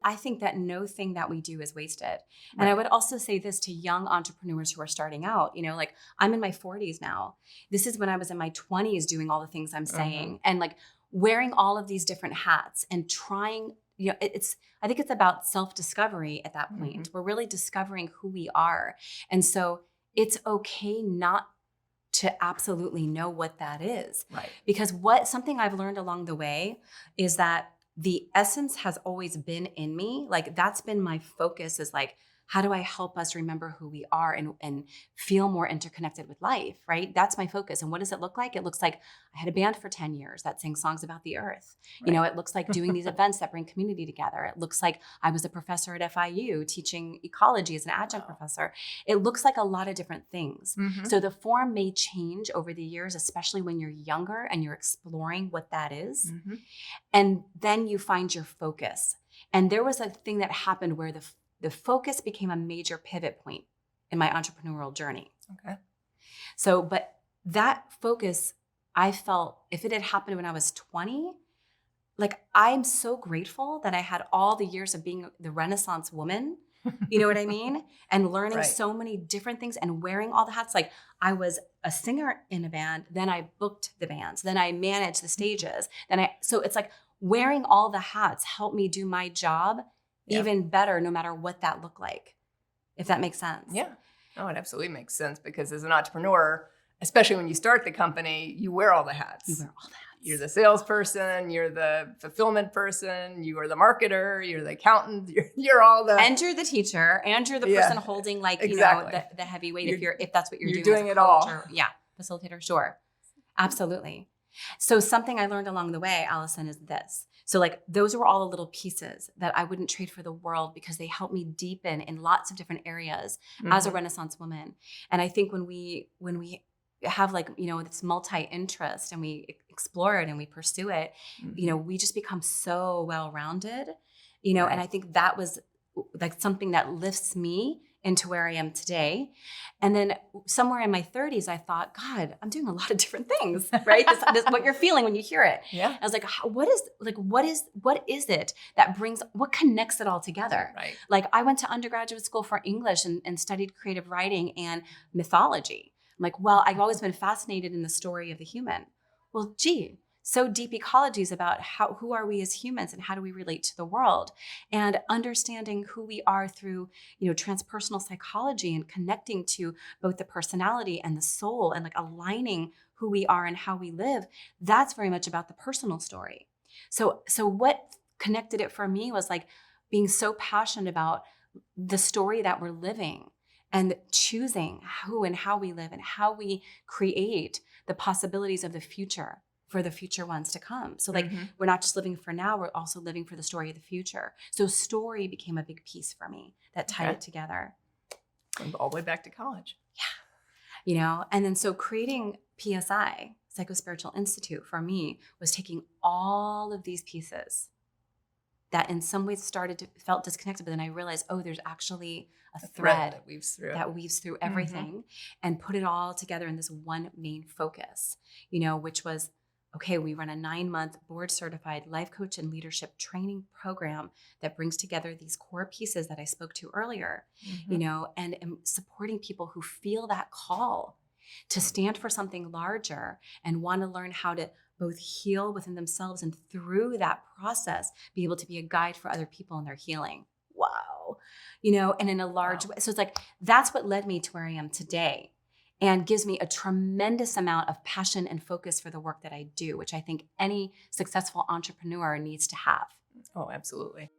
I think that no thing that we do is wasted. And I would also say this to young entrepreneurs who are starting out, like I'm in my 40s now. This is when I was in my 20s doing all the things I'm saying and like wearing all of these different hats and trying, I think it's about self-discovery at that point. We're really discovering who we are. And so it's okay not to absolutely know what that is. Right. Because something I've learned along the way is that the essence has always been in me. Like that's been my focus, is like, how do I help us remember who we are and feel more interconnected with life, right? That's my focus. And what does it look like? It looks like I had a band for 10 years that sang songs about the earth. Right. It looks like doing these events that bring community together. It looks like I was a professor at FIU teaching ecology as an adjunct professor. It looks like a lot of different things. So the form may change over the years, especially when you're younger and you're exploring what that is. And then you find your focus. And there was a thing that happened where the focus became a major pivot point in my entrepreneurial journey. Okay. So, but that focus, I felt if it had happened when I was 20, like I'm so grateful that I had all the years of being the Renaissance woman, you know what I mean? And learning so many different things and wearing all the hats. Like I was a singer in a band, then I booked the bands, then I managed the stages. So it's like wearing all the hats helped me do my job even better, no matter what that looked like, if that makes sense. Yeah. Oh, it absolutely makes sense, because as an entrepreneur, especially when you start the company, you wear all the hats. You wear all the hats. You're the salesperson, you're the fulfillment person, you are the marketer, you're the accountant, you're all the... And you're the teacher, and you're the person holding like, the heavy weight if that's what you're doing it all. Facilitator, sure. Absolutely. So something I learned along the way, Allison, is this. So like those were all the little pieces that I wouldn't trade for the world, because they helped me deepen in lots of different areas as a Renaissance woman. And I think when we have like, this multi-interest and we explore it and we pursue it, we just become so well-rounded, and I think that was like something that lifts me into where I am today. And then somewhere in my 30s, I thought, God, I'm doing a lot of different things, right? This what you're feeling when you hear it. Yeah. I was like, what is it that what connects it all together? Right. Like I went to undergraduate school for English and studied creative writing and mythology. I'm like, well, I've always been fascinated in the story of the human. Well, gee, so deep ecology is about who are we as humans and how do we relate to the world, and understanding who we are through, transpersonal psychology and connecting to both the personality and the soul and like aligning who we are and how we live. That's very much about the personal story. So what connected it for me was like being so passionate about the story that we're living and choosing who and how we live and how we create the possibilities of the future for the future ones to come. So like, we're not just living for now, we're also living for the story of the future. So story became a big piece for me that tied it together. And all the way back to college. Yeah. And then so creating PSI, Psychospiritual Institute, for me was taking all of these pieces that in some ways felt disconnected, but then I realized, there's actually a thread that weaves through everything, and put it all together in this one main focus, which was, okay, we run a 9-month board certified life coach and leadership training program that brings together these core pieces that I spoke to earlier, and supporting people who feel that call to stand for something larger and want to learn how to both heal within themselves and through that process, be able to be a guide for other people in their healing. Wow. And in a large way. So it's like, that's what led me to where I am today, and gives me a tremendous amount of passion and focus for the work that I do, which I think any successful entrepreneur needs to have. Oh, absolutely.